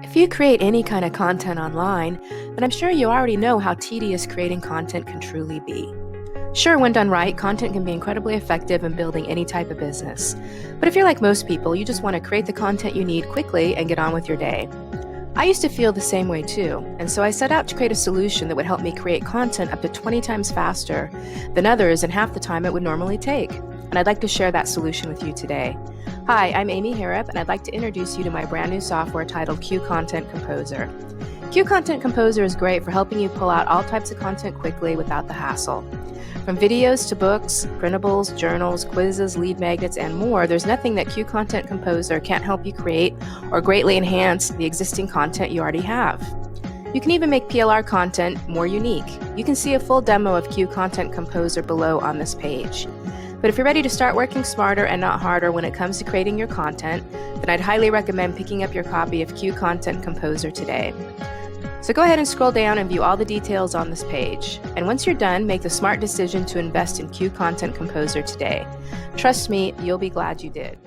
If you create any kind of content online, then I'm sure you already know how tedious creating content can truly be. Sure, when done right, content can be incredibly effective in building any type of business. But if you're like most people, you just want to create the content you need quickly and get on with your day. I used to feel the same way too, and so I set out to create a solution that would help me create content up to 20 times faster than others in half the time it would normally take. And I'd like to share that solution with you today. Hi, I'm Amy Harrop, and I'd like to introduce you to my brand new software titled QueContent Composer. QueContent Composer is great for helping you pull out all types of content quickly without the hassle. From videos to books, printables, journals, quizzes, lead magnets, and more, there's nothing that QueContent Composer can't help you create or greatly enhance the existing content you already have. You can even make PLR content more unique. You can see a full demo of QueContent Composer below on this page. But if you're ready to start working smarter and not harder when it comes to creating your content, then I'd highly recommend picking up your copy of QueContent Composer today. So go ahead and scroll down and view all the details on this page. And once you're done, make the smart decision to invest in QueContent Composer today. Trust me, you'll be glad you did.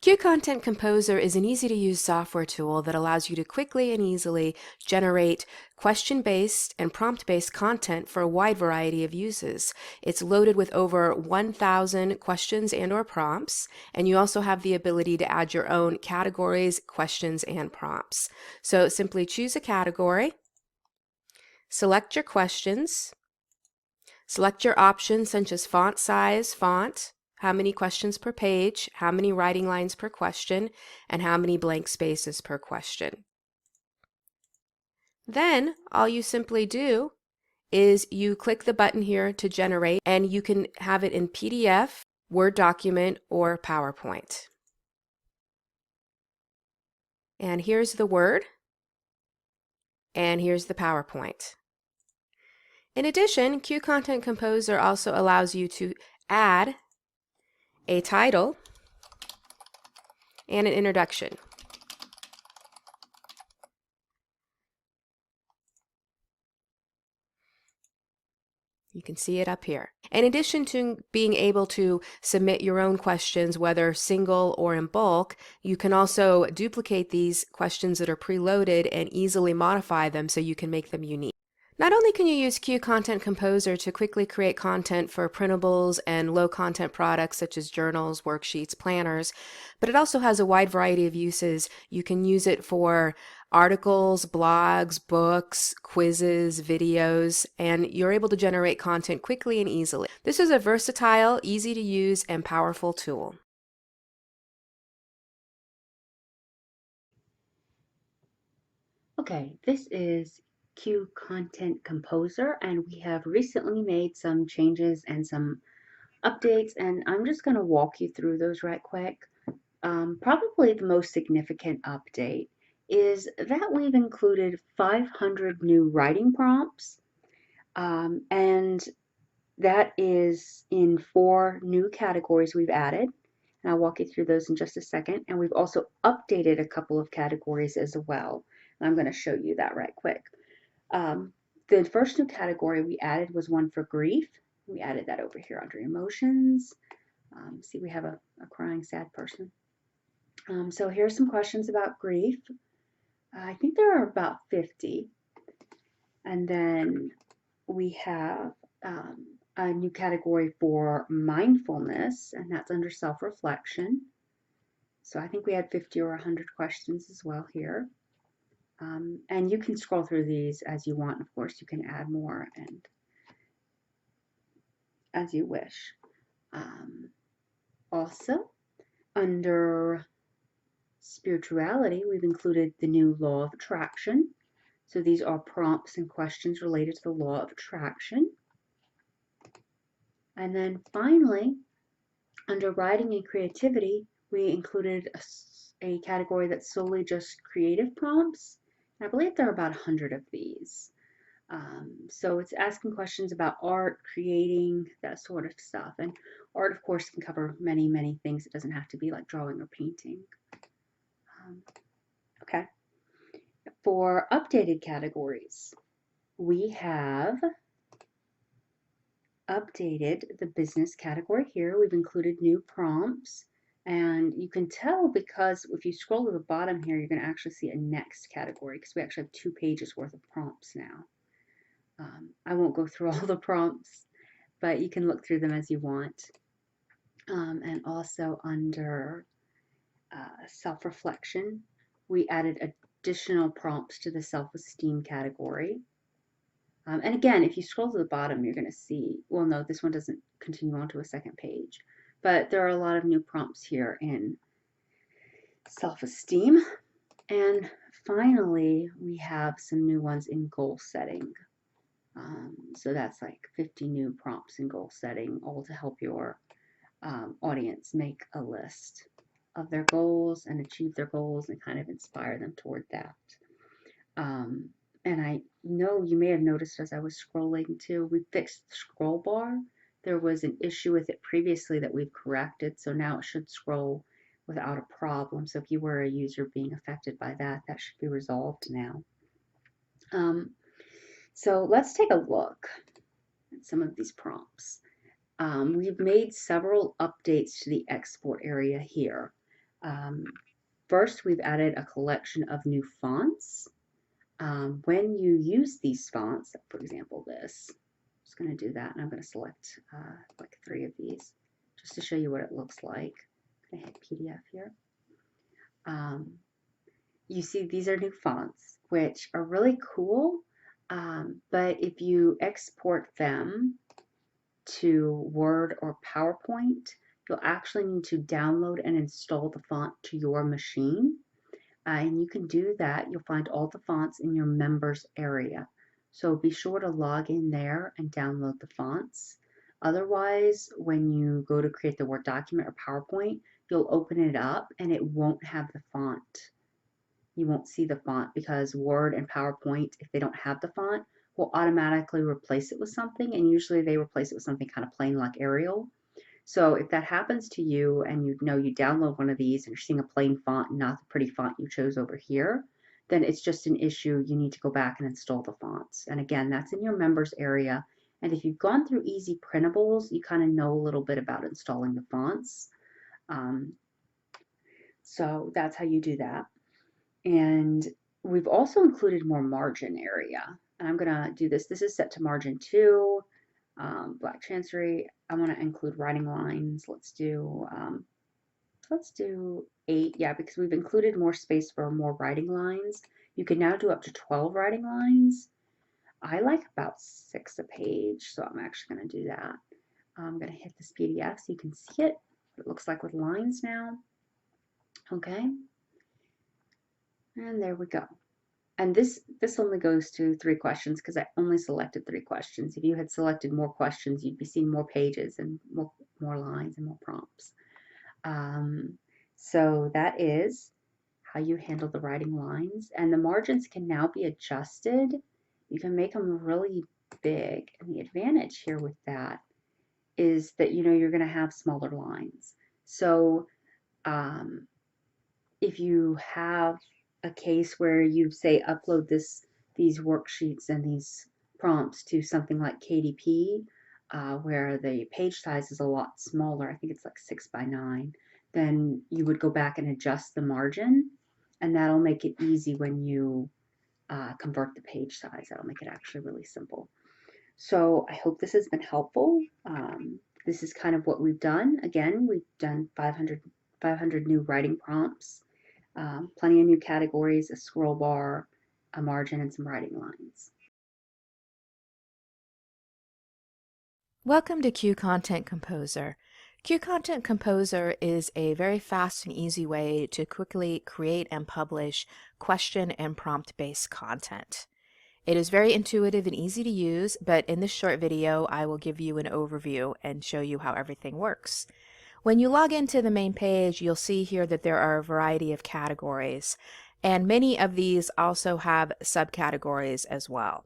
QueContent Composer is an easy-to-use software tool that allows you to quickly and easily generate question-based and prompt-based content for a wide variety of uses. It's loaded with over 1,000 questions and/or prompts, and you also have the ability to add your own categories, questions, and prompts. So simply choose a category, select your questions, select your options such as font size, font, how many questions per page, how many writing lines per question, and how many blank spaces per question. Then all you simply do is you click the button here to generate, and you can have it in PDF, Word document, or PowerPoint. And here's the Word, and here's the PowerPoint. In addition, QueContent Composer also allows you to add a title and an introduction. You can see it up here. In addition to being able to submit your own questions, whether single or in bulk, you can also duplicate these questions that are preloaded and easily modify them so you can make them unique. Not only can you use QueContent Composer to quickly create content for printables and low-content products such as journals, worksheets, planners, but it also has a wide variety of uses. You can use it for articles, blogs, books, quizzes, videos, and you're able to generate content quickly and easily. This is a versatile, easy to use, and powerful tool. Okay, this is QueContent Composer, and we have recently made some changes and some updates, and I'm just going to walk you through those right quick. Probably the most significant update is that we've included 500 new writing prompts, and that is in 4 new categories we've added. And I'll walk you through those in just a second. And we've also updated a couple of categories as well. And I'm going to show you that right quick. The first new category we added was one for grief. We added that over here under emotions. See, we have a crying, sad person. So here's some questions about grief. I think there are about 50. And then we have a new category for mindfulness, and that's under self-reflection. So I think we had 50 or 100 questions as well here. And you can scroll through these as you want. Of course, you can add more and as you wish. Also, under spirituality, we've included the new law of attraction. So these are prompts and questions related to the law of attraction. And then finally, under writing and creativity, we included a category that's solely just creative prompts. I believe there are about 100 of these. So it's asking questions about art, creating, that sort of stuff. And art, of course, can cover many, many things. It doesn't have to be like drawing or painting. Okay. For updated categories, we have updated the business category here. We've included new prompts And you can tell because if you scroll to the bottom here, you're going to actually see a next category because we actually have 2 pages worth of prompts now. I won't go through all the prompts, but you can look through them as you want. And also under self-reflection, we added additional prompts to the self-esteem category. And again, if you scroll to the bottom, you're going to see, well, no, this one doesn't continue on to a second page, but there are a lot of new prompts here in self-esteem. And finally, we have some new ones in goal setting. So that's like 50 new prompts in goal setting, all to help your audience make a list of their goals and achieve their goals and kind of inspire them toward that. And I know you may have noticed as I was scrolling too, we fixed the scroll bar. There was an issue with it previously that we've corrected, so now it should scroll without a problem. So if you were a user being affected by that, that should be resolved now. So let's take a look at some of these prompts. We've made several updates to the export area here. First, we've added a collection of new fonts. When you use these fonts, for example, this, I'm just going to do that, and I'm going to select like 3 of these just to show you what it looks like. I'm going to hit PDF here. You see these are new fonts, which are really cool, but if you export them to Word or PowerPoint, you'll actually need to download and install the font to your machine. And you can do that. You'll find all the fonts in your members area. So be sure to log in there and download the fonts. Otherwise, when you go to create the Word document or PowerPoint, you'll open it up and it won't have the font. You won't see the font because Word and PowerPoint, if they don't have the font, will automatically replace it with something, and usually they replace it with something kind of plain like Arial. So if that happens to you and you know you download one of these and you're seeing a plain font and not the pretty font you chose over here, then it's just an issue. You need to go back and install the fonts. And again, that's in your members area. And if you've gone through Easy Printables, you kind of know a little bit about installing the fonts. So that's how you do that. And we've also included more margin area. And I'm going to do this. This is set to margin 2. Black Chancery. I want to include writing lines. Let's do 8. Yeah, because we've included more space for more writing lines. You can now do up to 12 writing lines. I like about 6 a page, so I'm actually going to do that. I'm going to hit this PDF so you can see it. What it looks like with lines now. Okay. And there we go. And this only goes to 3 questions because I only selected 3 questions. If you had selected more questions, you'd be seeing more pages and more lines and more prompts. So that is how you handle the writing lines. And the margins can now be adjusted. You can make them really big. And the advantage here with that is that you know you're going to have smaller lines. So if you have a case where you say upload these worksheets and these prompts to something like KDP, where the page size is a lot smaller, I think it's like 6 by 9, then you would go back and adjust the margin, and that'll make it easy when you convert the page size. That'll make it actually really simple. So I hope this has been helpful. This is kind of what we've done. Again, we've done 500 new writing prompts. Plenty of new categories, a scroll bar, a margin, and some writing lines. Welcome to QueContent Composer. QueContent Composer is a very fast and easy way to quickly create and publish question and prompt-based content. It is very intuitive and easy to use, but in this short video, I will give you an overview and show you how everything works. When you log into the main page, you'll see here that there are a variety of categories, and many of these also have subcategories as well.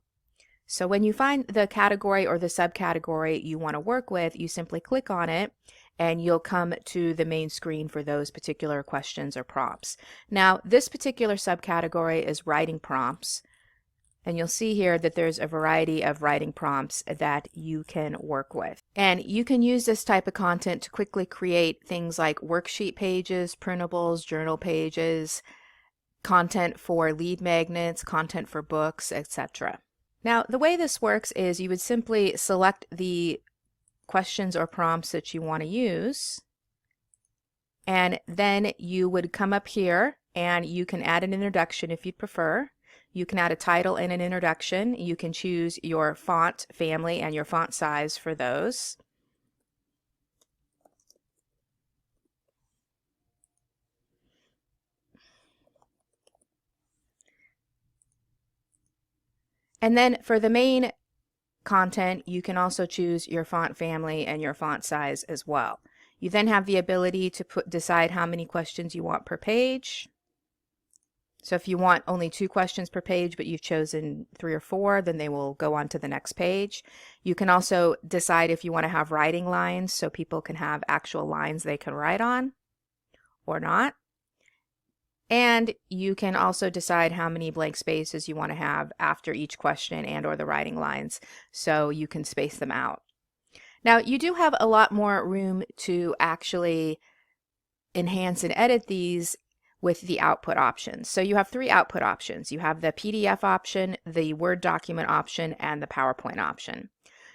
So when you find the category or the subcategory you want to work with, you simply click on it and you'll come to the main screen for those particular questions or prompts. Now, this particular subcategory is writing prompts. And you'll see here that there's a variety of writing prompts that you can work with. And you can use this type of content to quickly create things like worksheet pages, printables, journal pages, content for lead magnets, content for books, etc. Now, the way this works is you would simply select the questions or prompts that you want to use, and then you would come up here and you can add an introduction if you'd prefer. You can add a title and an introduction. You can choose your font family and your font size for those. And then for the main content, you can also choose your font family and your font size as well. You then have the ability to decide how many questions you want per page. So if you want only 2 questions per page, but you've chosen 3 or 4, then they will go on to the next page. You can also decide if you want to have writing lines so people can have actual lines they can write on or not. And you can also decide how many blank spaces you want to have after each question and or the writing lines, so you can space them out. Now, you do have a lot more room to actually enhance and edit these with the output options. So you have 3 output options. You have the PDF option, the Word document option, and the PowerPoint option.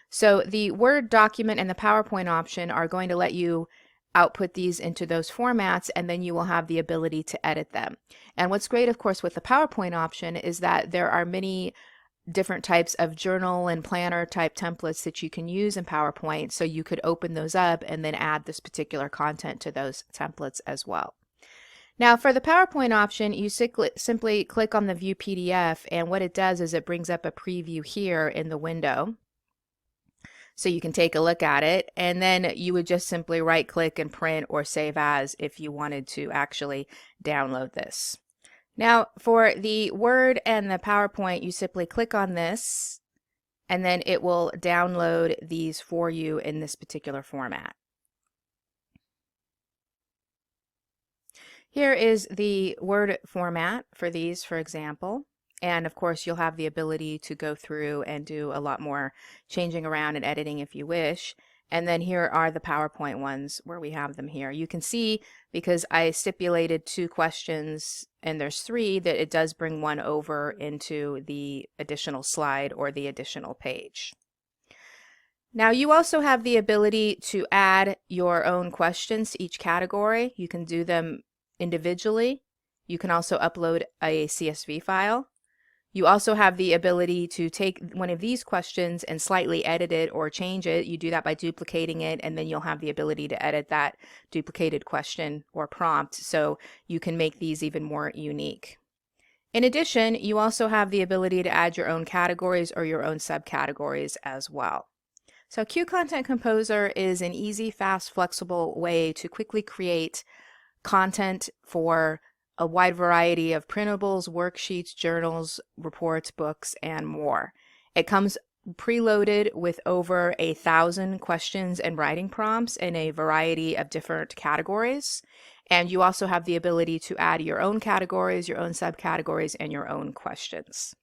So the Word document and the PowerPoint option are going to let you output these into those formats, and then you will have the ability to edit them. And what's great, of course, with the PowerPoint option is that there are many different types of journal and planner type templates that you can use in PowerPoint, so you could open those up and then add this particular content to those templates as well. Now for the PowerPoint option, you simply click on the View PDF, and what it does is it brings up a preview here in the window. So you can take a look at it, and then you would just simply right click and print or save as if you wanted to actually download this. Now for the Word and the PowerPoint, you simply click on this and then it will download these for you in this particular format. Here is the Word format for these, for example. And of course, you'll have the ability to go through and do a lot more changing around and editing if you wish. And then here are the PowerPoint ones where we have them here. You can see, because I stipulated 2 questions and there's 3, that it does bring one over into the additional slide or the additional page. Now you also have the ability to add your own questions to each category. You can do them individually. You can also upload a CSV file. You also have the ability to take one of these questions and slightly edit it or change it. You do that by duplicating it, and then you'll have the ability to edit that duplicated question or prompt, so you can make these even more unique. In addition, you also have the ability to add your own categories or your own subcategories as well. So QContent Composer is an easy, fast, flexible way to quickly create content for a wide variety of printables, worksheets, journals, reports, books, and more. It comes preloaded with over 1,000 questions and writing prompts in a variety of different categories. And you also have the ability to add your own categories, your own subcategories, and your own questions.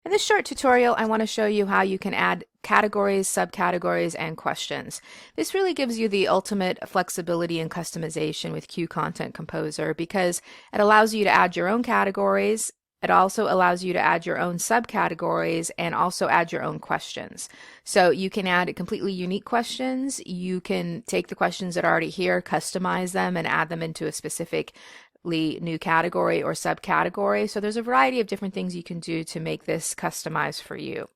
In this short tutorial, I want to show you how you can add categories, subcategories, and questions. This really gives you the ultimate flexibility and customization with QContent Composer, because it allows you to add your own categories. It also allows you to add your own subcategories and also add your own questions. So you can add completely unique questions. You can take the questions that are already here, customize them, and add them into a specific new category or subcategory. So there's a variety of different things you can do to make this customized for you.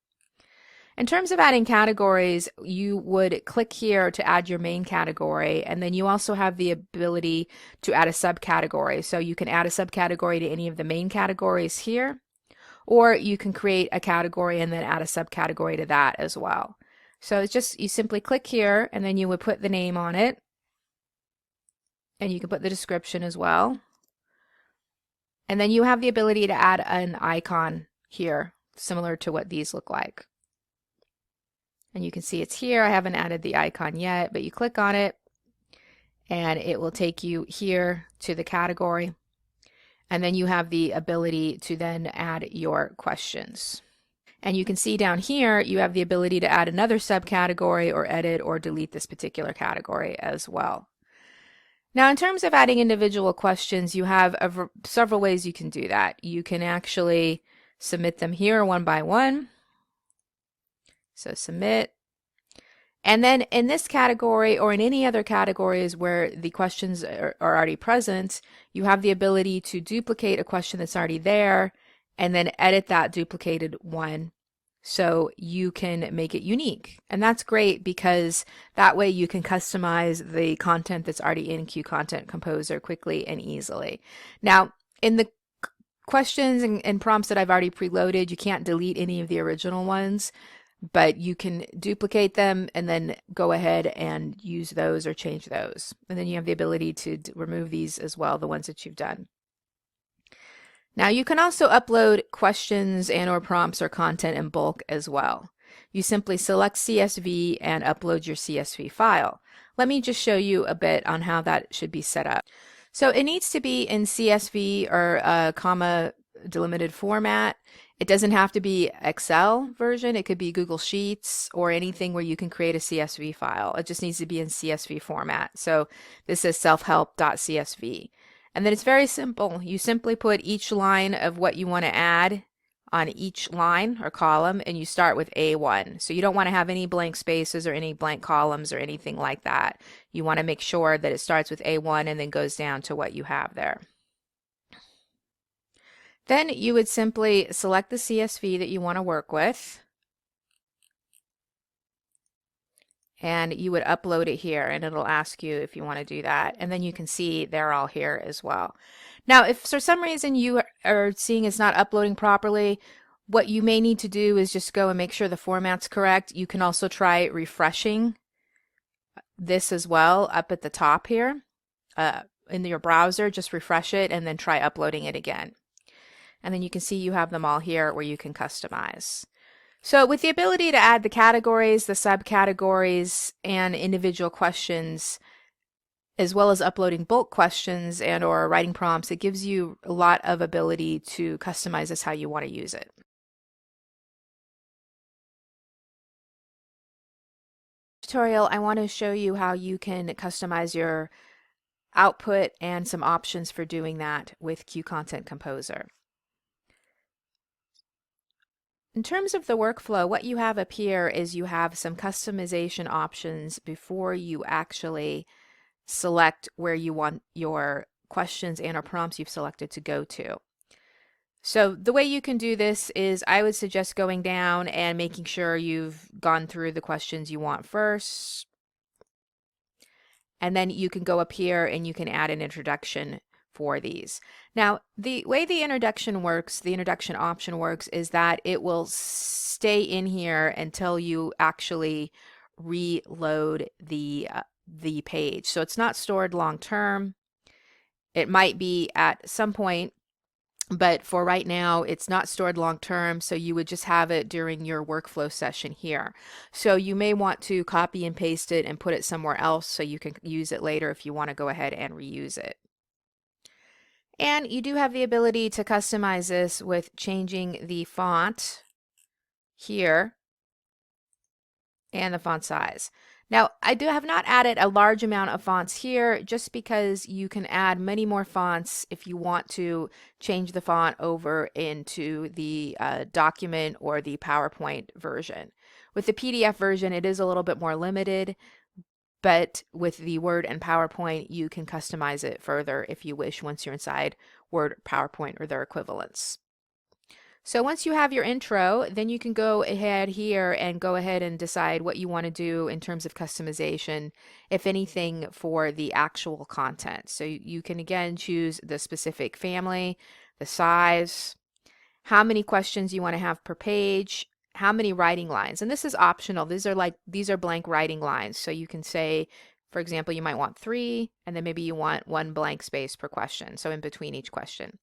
In terms of adding categories, you would click here to add your main category, and then you also have the ability to add a subcategory. So you can add a subcategory to any of the main categories here, or you can create a category and then add a subcategory to that as well. So it's just, you simply click here and then you would put the name on it, and you can put the description as well. And then you have the ability to add an icon here, similar to what these look like. And you can see it's here. I haven't added the icon yet, but you click on it and it will take you here to the category. And then you have the ability to then add your questions. And you can see down here, you have the ability to add another subcategory or edit or delete this particular category as well. Now, in terms of adding individual questions, you have several ways you can do that. You can actually submit them here one by one. So submit. And then in this category or in any other categories where the questions are already present, you have the ability to duplicate a question that's already there and then edit that duplicated one so you can make it unique. And that's great because that way you can customize the content that's already in QueContent Composer quickly and easily. Now, in the questions and prompts that I've already preloaded, you can't delete any of the original ones, but you can duplicate them and then go ahead and use those or change those. And then you have the ability to remove these as well, the ones that you've done. Now you can also upload questions and or prompts or content in bulk as well. You simply select CSV and upload your CSV file. Let me just show you a bit on how that should be set up. So it needs to be in CSV or comma delimited format. It doesn't have to be Excel version. It could be Google Sheets or anything where you can create a CSV file. It just needs to be in CSV format. So this is selfhelp.csv. And then it's very simple. You simply put each line of what you want to add on each line or column, and you start with A1. So you don't want to have any blank spaces or any blank columns or anything like that. You want to make sure that it starts with A1 and then goes down to what you have there. Then you would simply select the CSV that you want to work with, and you would upload it here, and it'll ask you if you want to do that. And then you can see they're all here as well. Now, if for some reason you are seeing it's not uploading properly, what you may need to do is just go and make sure the format's correct. You can also try refreshing this as well up at the top here in your browser. Just refresh it and then try uploading it again. And then you can see you have them all here where you can customize. So with the ability to add the categories, the subcategories, and individual questions, as well as uploading bulk questions and or writing prompts, it gives you a lot of ability to customize this how you want to use it. Tutorial, I want to show you how you can customize your output and some options for doing that with QueContent Composer. In terms of the workflow, what you have up here is you have some customization options before you actually select where you want your questions and or prompts you've selected to go to. So the way you can do this is I would suggest going down and making sure you've gone through the questions you want first. And then you can go up here and you can add an introduction for these. Now, the way the introduction works, the introduction option works, is that it will stay in here until you actually reload the page. So it's not stored long term. It might be at some point, but for right now, it's not stored long term. So you would just have it during your workflow session here. So you may want to copy and paste it and put it somewhere else so you can use it later if you want to go ahead and reuse it. And you do have the ability to customize this with changing the font here and the font size. Now, I have not added a large amount of fonts here just because you can add many more fonts if you want to change the font over into the document or the PowerPoint version. With the PDF version, it is a little bit more limited, but with the Word and PowerPoint, you can customize it further if you wish once you're inside Word, PowerPoint, or their equivalents. So once you have your intro, then you can go ahead here and go ahead and decide what you want to do in terms of customization, if anything, for the actual content. So you can again choose the specific family, the size, how many questions you want to have per page, how many writing lines. And this is optional. These are blank writing lines. So you can say, for example, you might want 3, and then maybe you want 1 blank space per question. So in between each question.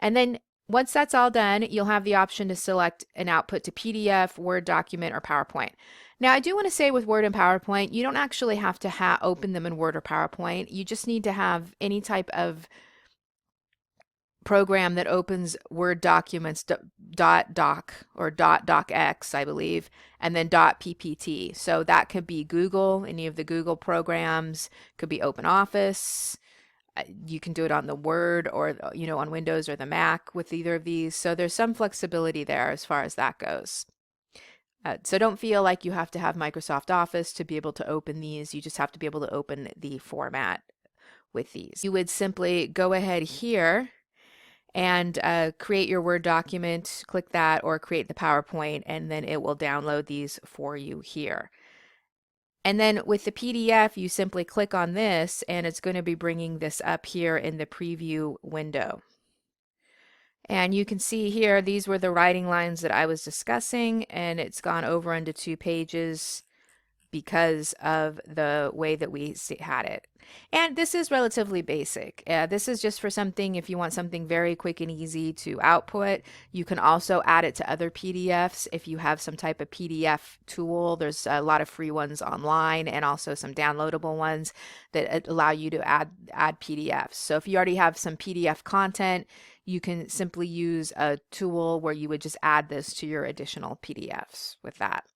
And then once that's all done, you'll have the option to select an output to PDF, Word document, or PowerPoint. Now, I do want to say with Word and PowerPoint, you don't actually have to open them in Word or PowerPoint. You just need to have any type of program that opens Word documents dot doc or dot docx, I believe, and then dot ppt. So that could be Google, any of the Google programs, could be OpenOffice. You can do it on the Word or, on Windows or the Mac with either of these. So there's some flexibility there as far as that goes. So don't feel like you have to have Microsoft Office to be able to open these. You just have to be able to open the format with these. You would simply go ahead here and create your Word document, click that, or create the PowerPoint, and then it will download these for you here. And then with the PDF, you simply click on this, and it's going to be bringing this up here in the preview window. And you can see here, these were the writing lines that I was discussing, and it's gone over into 2 pages because of the way that we had it. And this is relatively basic. This is just for something, if you want something very quick and easy to output. You can also add it to other PDFs if you have some type of PDF tool. There's a lot of free ones online and also some downloadable ones that allow you to add PDFs. So if you already have some PDF content, you can simply use a tool where you would just add this to your additional PDFs with that.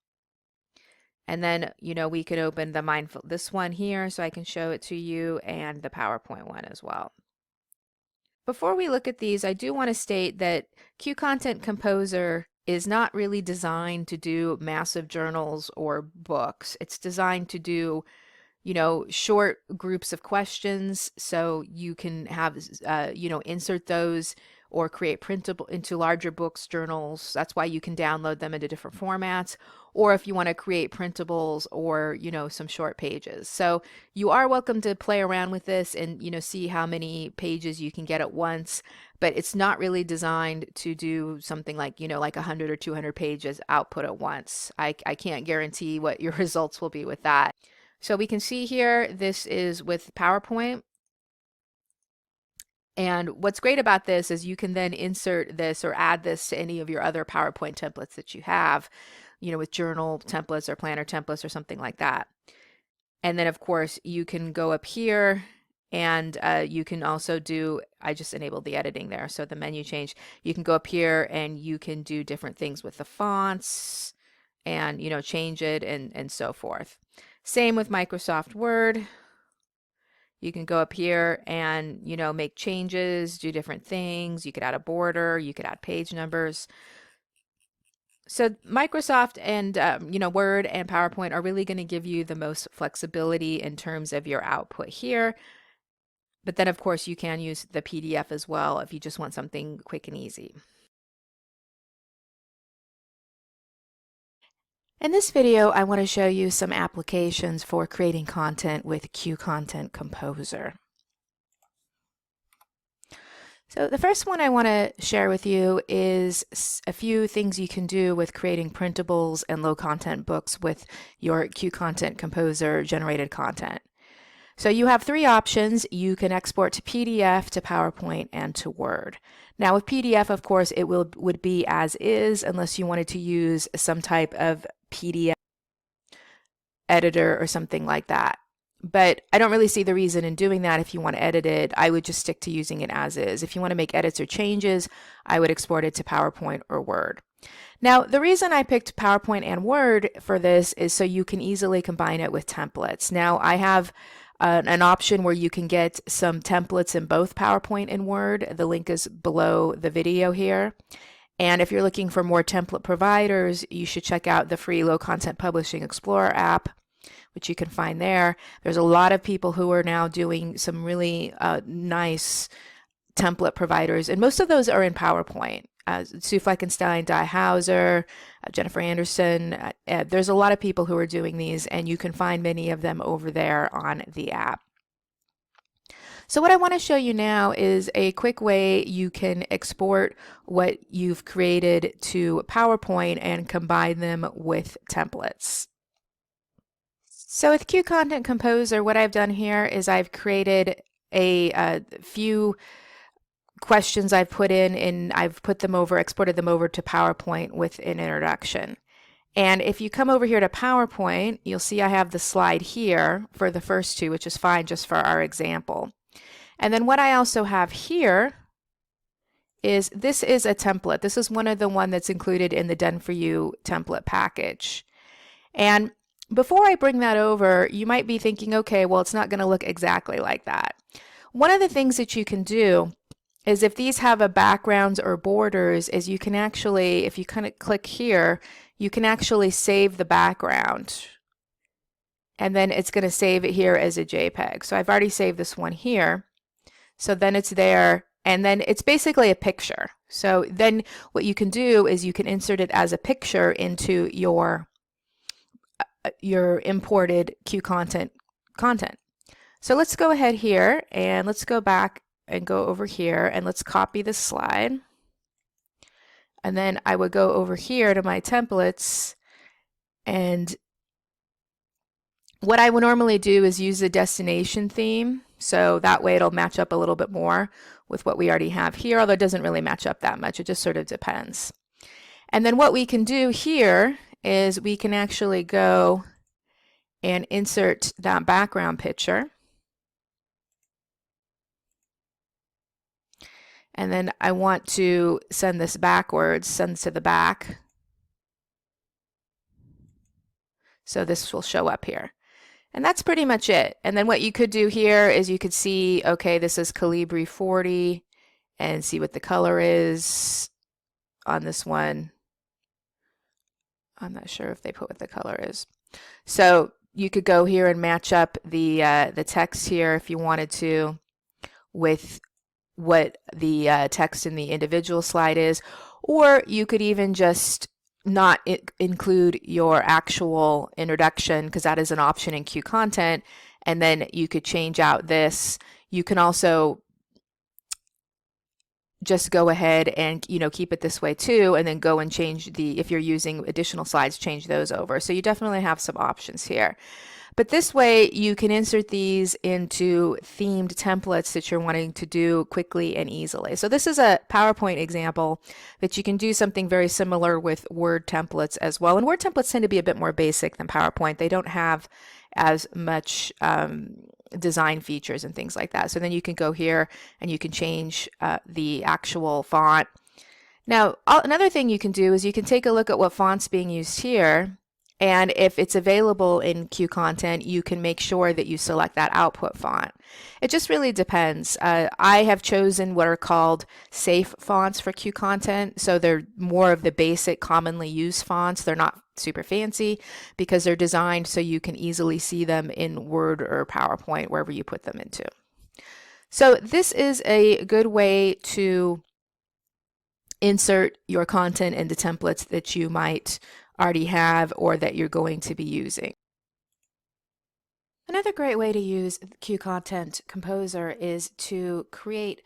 And then, we could open this one here so I can show it to you, and the PowerPoint one as well. Before we look at these, I do want to state that QueContent Composer is not really designed to do massive journals or books. It's designed to do short groups of questions, so you can have, insert those or create printable into larger books, journals. That's why you can download them into different formats, or if you want to create printables or, some short pages. So you are welcome to play around with this and, see how many pages you can get at once, but it's not really designed to do something like, like 100 or 200 pages output at once. I can't guarantee what your results will be with that. So we can see here, this is with PowerPoint. And what's great about this is you can then insert this or add this to any of your other PowerPoint templates that you have, with journal templates or planner templates or something like that. And then of course you can go up here and you can also do, I just enabled the editing there, so the menu change. You can go up here and you can do different things with the fonts and, change it and so forth. Same with Microsoft Word. You can go up here and, make changes, do different things. You could add a border, you could add page numbers. So Microsoft and, Word and PowerPoint are really going to give you the most flexibility in terms of your output here. But then, of course, you can use the PDF as well if you just want something quick and easy. In this video, I want to show you some applications for creating content with QueContent Composer. So the first one I want to share with you is a few things you can do with creating printables and low content books with your QueContent Composer generated content. So you have 3 options. You can export to PDF, to PowerPoint, and to Word. Now with PDF, of course, it would be as is unless you wanted to use some type of PDF editor or something like that. But I don't really see the reason in doing that. If you want to edit it, I would just stick to using it as is. If you want to make edits or changes, I would export it to PowerPoint or Word. Now, the reason I picked PowerPoint and Word for this is so you can easily combine it with templates. Now, I have an option where you can get some templates in both PowerPoint and Word. The link is below the video here. And if you're looking for more template providers, you should check out the free Low Content Publishing Explorer app, which you can find there. There's a lot of people who are now doing some really nice template providers, and most of those are in PowerPoint. Sue Fleckenstein, Di Hauser, Jennifer Anderson. There's a lot of people who are doing these, and you can find many of them over there on the app. So what I want to show you now is a quick way you can export what you've created to PowerPoint and combine them with templates. So with QueContent Composer, what I've done here is I've created a few questions I've put in, and I've put them over, exported them over to PowerPoint with an introduction. And if you come over here to PowerPoint, you'll see I have the slide here for the first 2, which is fine just for our example. And then what I also have here is this is a template. This is one of the one that's included in the Done For You template package. And before I bring that over, you might be thinking, okay, well, it's not going to look exactly like that. One of the things that you can do is if these have a backgrounds or borders, is you can actually, if you kind of click here, you can actually save the background. And then it's going to save it here as a JPEG. So I've already saved this one here. So then it's there, and then it's basically a picture. So then what you can do is you can insert it as a picture into your imported QContent content. So let's go ahead here and let's go back and go over here and let's copy this slide. And then I would go over here to my templates, and what I would normally do is use the destination theme. So that way it'll match up a little bit more with what we already have here, although it doesn't really match up that much. It just sort of depends. And then what we can do here is we can actually go and insert that background picture. And then I want to send this backwards, send to the back. So this will show up here. And that's pretty much it. And then what you could do here is you could see, okay, this is Calibri 40, and see what the color is on this one. I'm not sure if they put what the color is. So you could go here and match up the text here if you wanted to with what the text in the individual slide is, or you could even just not include your actual introduction, because that is an option in QContent, and then you could change out this. You can also just go ahead and keep it this way too, and then go and change if you're using additional slides, change those over. So you definitely have some options here. But this way you can insert these into themed templates that you're wanting to do quickly and easily. So this is a PowerPoint example that you can do something very similar with Word templates as well. And Word templates tend to be a bit more basic than PowerPoint. They don't have as much design features and things like that. So then you can go here and you can change the actual font. Now, another thing you can do is you can take a look at what font's being used here. And if it's available in QContent, you can make sure that you select that output font. It just really depends. I have chosen what are called safe fonts for QContent. So they're more of the basic commonly used fonts. They're not super fancy because they're designed so you can easily see them in Word or PowerPoint, wherever you put them into. So this is a good way to insert your content into templates that you might already have or that you're going to be using. Another great way to use QueContent Composer is to create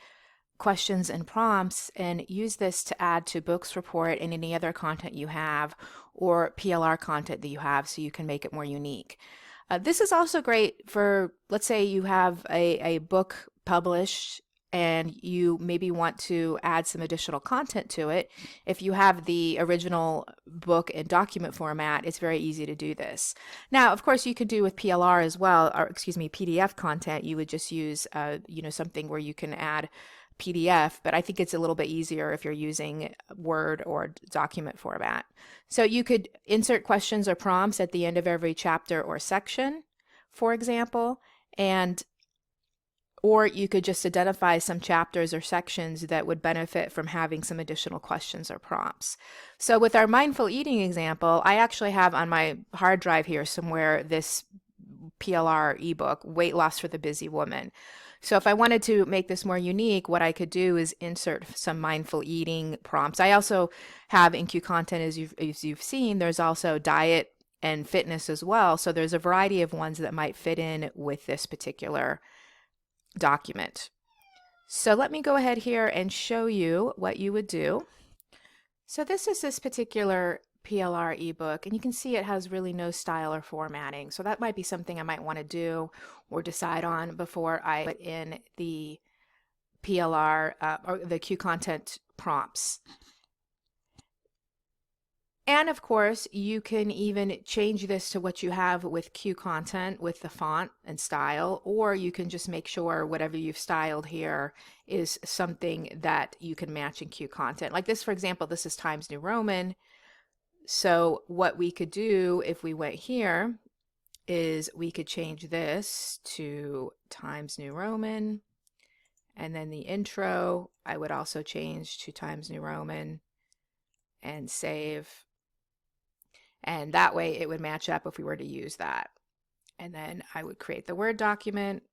questions and prompts and use this to add to books report and any other content you have, or PLR content that you have, so you can make it more unique. This is also great for, let's say you have a book published and you maybe want to add some additional content to it. If you have the original book in document format, it's very easy to do this. Now, of course, you could do with PLR as well, or excuse me, PDF content. You would just use, something where you can add PDF, but I think it's a little bit easier if you're using Word or document format. So you could insert questions or prompts at the end of every chapter or section, for example, or you could just identify some chapters or sections that would benefit from having some additional questions or prompts. So with our mindful eating example, I actually have on my hard drive here somewhere this PLR ebook, Weight Loss for the Busy Woman. So if I wanted to make this more unique, what I could do is insert some mindful eating prompts. I also have in QContent, as you've seen, there's also diet and fitness as well. So there's a variety of ones that might fit in with this particular document. So let me go ahead here and show you what you would do. So this is this particular PLR ebook, and you can see it has really no style or formatting. So that might be something I might want to do or decide on before I put in the PLR or the QContent prompts. And of course, you can even change this to what you have with QContent with the font and style, or you can just make sure whatever you've styled here is something that you can match in QContent. Like this, for example, this is Times New Roman. So what we could do if we went here is we could change this to Times New Roman, and then the intro I would also change to Times New Roman and save. And that way it would match up if we were to use that. And then I would create the Word document.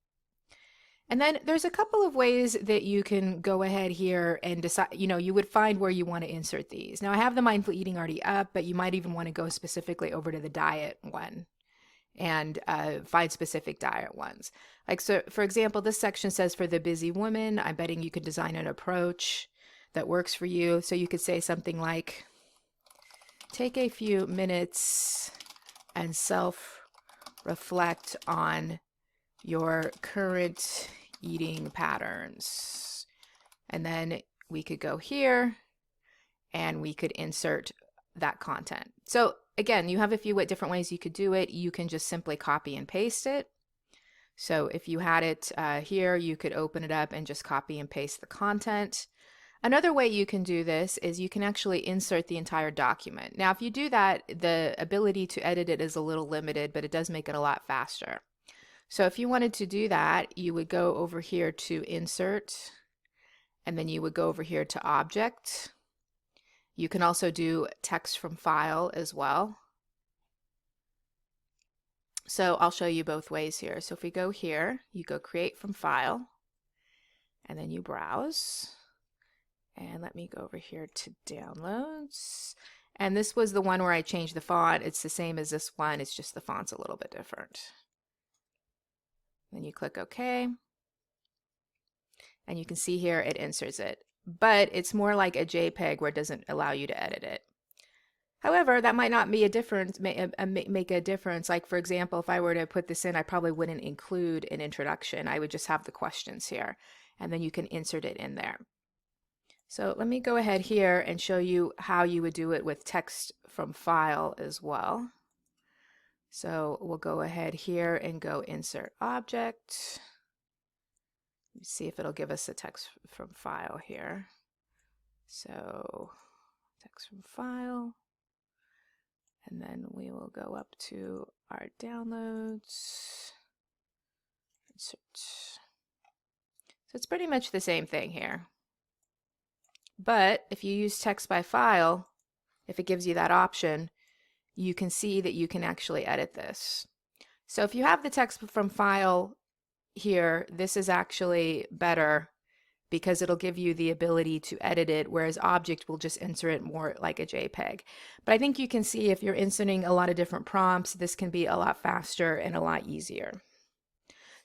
And then there's a couple of ways that you can go ahead here and decide, you would find where you want to insert these. Now I have the mindful eating already up, but you might even want to go specifically over to the diet one and find specific diet ones. Like, so for example, this section says for the busy woman. I'm betting you could design an approach that works for you. So you could say something like, take a few minutes and self-reflect on your current eating patterns. And then we could go here and we could insert that content. So again, you have a few different ways you could do it. You can just simply copy and paste it. So if you had it here, you could open it up and just copy and paste the content. Another way you can do this is you can actually insert the entire document. Now, if you do that, the ability to edit it is a little limited, but it does make it a lot faster. So if you wanted to do that, you would go over here to Insert, and then you would go over here to Object. You can also do Text from File as well. So I'll show you both ways here. So if we go here, you go Create from File, and then you browse. And let me go over here to Downloads. And this was the one where I changed the font. It's the same as this one. It's just the font's a little bit different. Then you click OK. And you can see here it inserts it. But it's more like a JPEG where it doesn't allow you to edit it. However, that might not be a difference, make a difference. Like, for example, if I were to put this in, I probably wouldn't include an introduction. I would just have the questions here. And then you can insert it in there. So let me go ahead here and show you how you would do it with text from file as well. So we'll go ahead here and go Insert Object. Let's see if it'll give us a text from file here. So text from file. And then we will go up to our downloads. Insert. So it's pretty much the same thing here. But if you use text by file, if it gives you that option, you can see that you can actually edit this. So if you have the text from file here, this is actually better because it'll give you the ability to edit it, whereas object will just insert it more like a JPEG. But I think you can see if you're inserting a lot of different prompts, this can be a lot faster and a lot easier.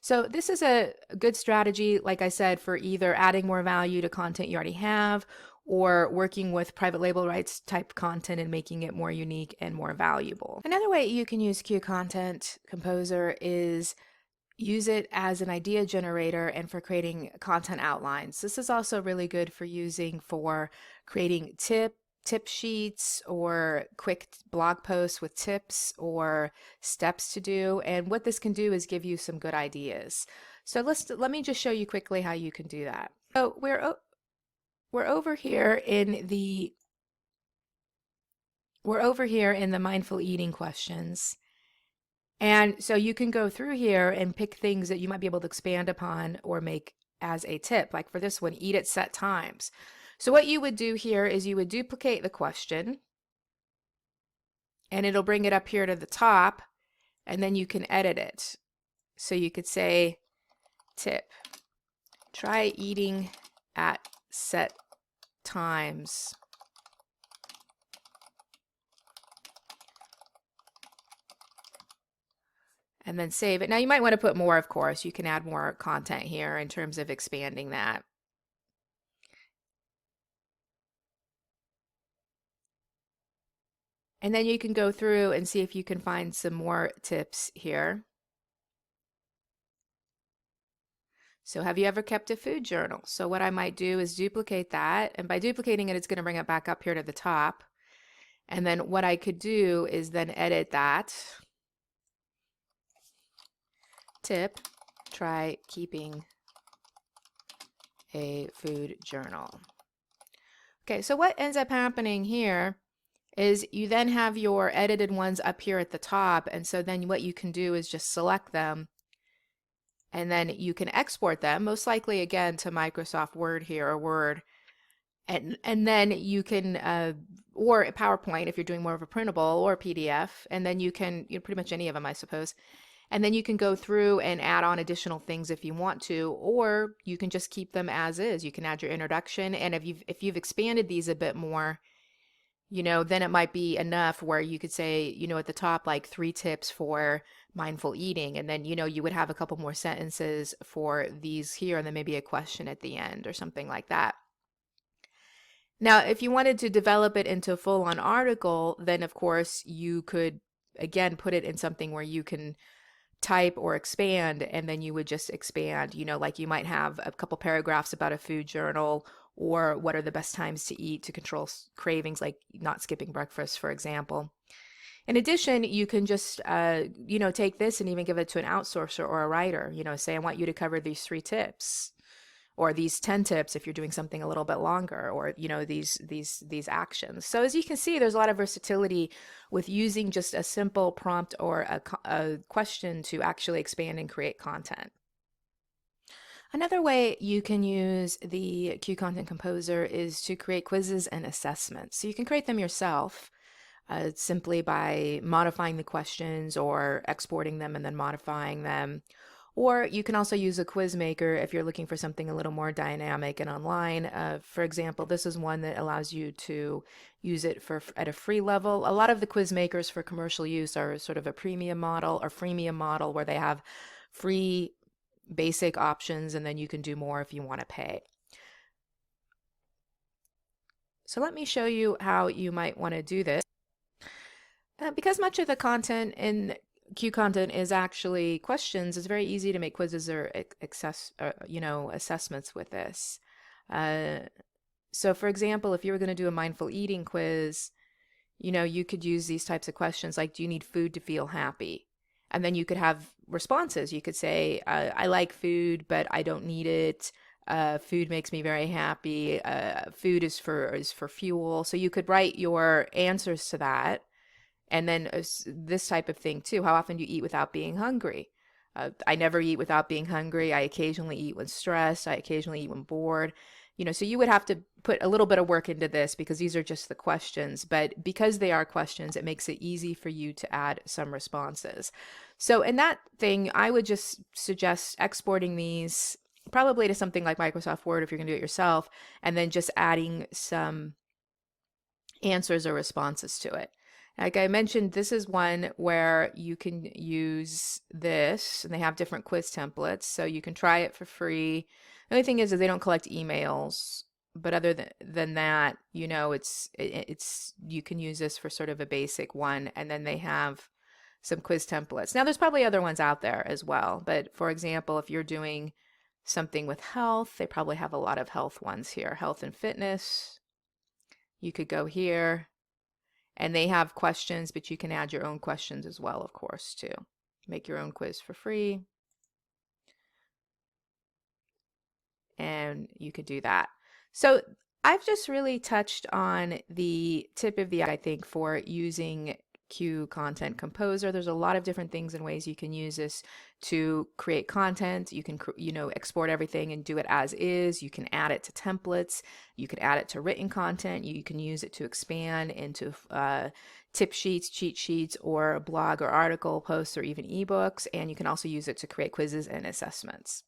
So this is a good strategy, like I said, for either adding more value to content you already have or working with private label rights type content and making it more unique and more valuable. Another way you can use QueContent Composer is use it as an idea generator and for creating content outlines. This is also really good for using for creating tip sheets or quick blog posts with tips or steps to do. And what this can do is give you some good ideas. So let me just show you quickly how you can do that. So we're over here in the mindful eating questions. And so you can go through here and pick things that you might be able to expand upon or make as a tip. Like for this one, eat at set times. So what you would do here is you would duplicate the question and it'll bring it up here to the top and then you can edit it. So you could say, tip, try eating at set times. And then save it. Now you might want to put more, of course. You can add more content here in terms of expanding that. And then you can go through and see if you can find some more tips here. So have you ever kept a food journal? So what I might do is duplicate that. And by duplicating it, it's going to bring it back up here to the top. And then what I could do is then edit that. Tip, try keeping a food journal. Okay, so what ends up happening here is you then have your edited ones up here at the top, and so then what you can do is just select them, and then you can export them, most likely again to Microsoft Word here, or Word, and then you can or PowerPoint if you're doing more of a printable, or PDF, and then you can, pretty much any of them, I suppose. And then you can go through and add on additional things if you want to, or you can just keep them as is. You can add your introduction, and if you've expanded these a bit more, then it might be enough where you could say, at the top, like 3 tips for mindful eating, and then you would have a couple more sentences for these here, and then maybe a question at the end or something like that. Now, if you wanted to develop it into a full-on article, then of course you could again put it in something where you can type or expand, and then you would just expand, like you might have a couple paragraphs about a food journal, or what are the best times to eat to control cravings, like not skipping breakfast, for example. In addition, you can just, take this and even give it to an outsourcer or a writer, say, I want you to cover these 3 tips, or these 10 tips if you're doing something a little bit longer, or these actions. So as you can see, there's a lot of versatility with using just a simple prompt or a question to actually expand and create content. Another way you can use the QueContent Composer is to create quizzes and assessments. So you can create them yourself simply by modifying the questions or exporting them and then modifying them. Or you can also use a quiz maker if you're looking for something a little more dynamic and online. For example, this is one that allows you to use it at a free level. A lot of the quiz makers for commercial use are sort of a premium model or freemium model, where they have free basic options, and then you can do more if you want to pay. So let me show you how you might want to do this. Because much of the content in QContent is actually questions, it's very easy to make quizzes or assessments with this. So for example, if you were going to do a mindful eating quiz, you could use these types of questions like, do you need food to feel happy? And then you could have responses. You could say, I like food, but I don't need it. Food makes me very happy. Food is for fuel. So you could write your answers to that. And then this type of thing too. How often do you eat without being hungry? I never eat without being hungry. I occasionally eat when stressed. I occasionally eat when bored. So you would have to put a little bit of work into this, because these are just the questions. But because they are questions, it makes it easy for you to add some responses. So in that thing, I would just suggest exporting these probably to something like Microsoft Word if you're going to do it yourself, and then just adding some answers or responses to it. Like I mentioned, this is one where you can use this, and they have different quiz templates, so you can try it for free. The only thing is that they don't collect emails, but other than that, it's you can use this for sort of a basic one, and then they have some quiz templates. Now, there's probably other ones out there as well, but for example, if you're doing something with health, they probably have a lot of health ones here. Health and fitness, you could go here. And they have questions, but you can add your own questions as well, of course, too. Make your own quiz for free. And you could do that. So I've just really touched on the tip of the, I think, for using QueContent Composer. There's a lot of different things and ways you can use this to create content. You can, export everything and do it as is. You can add it to templates. You can add it to written content. You can use it to expand into tip sheets, cheat sheets, or blog or article posts, or even ebooks. And you can also use it to create quizzes and assessments.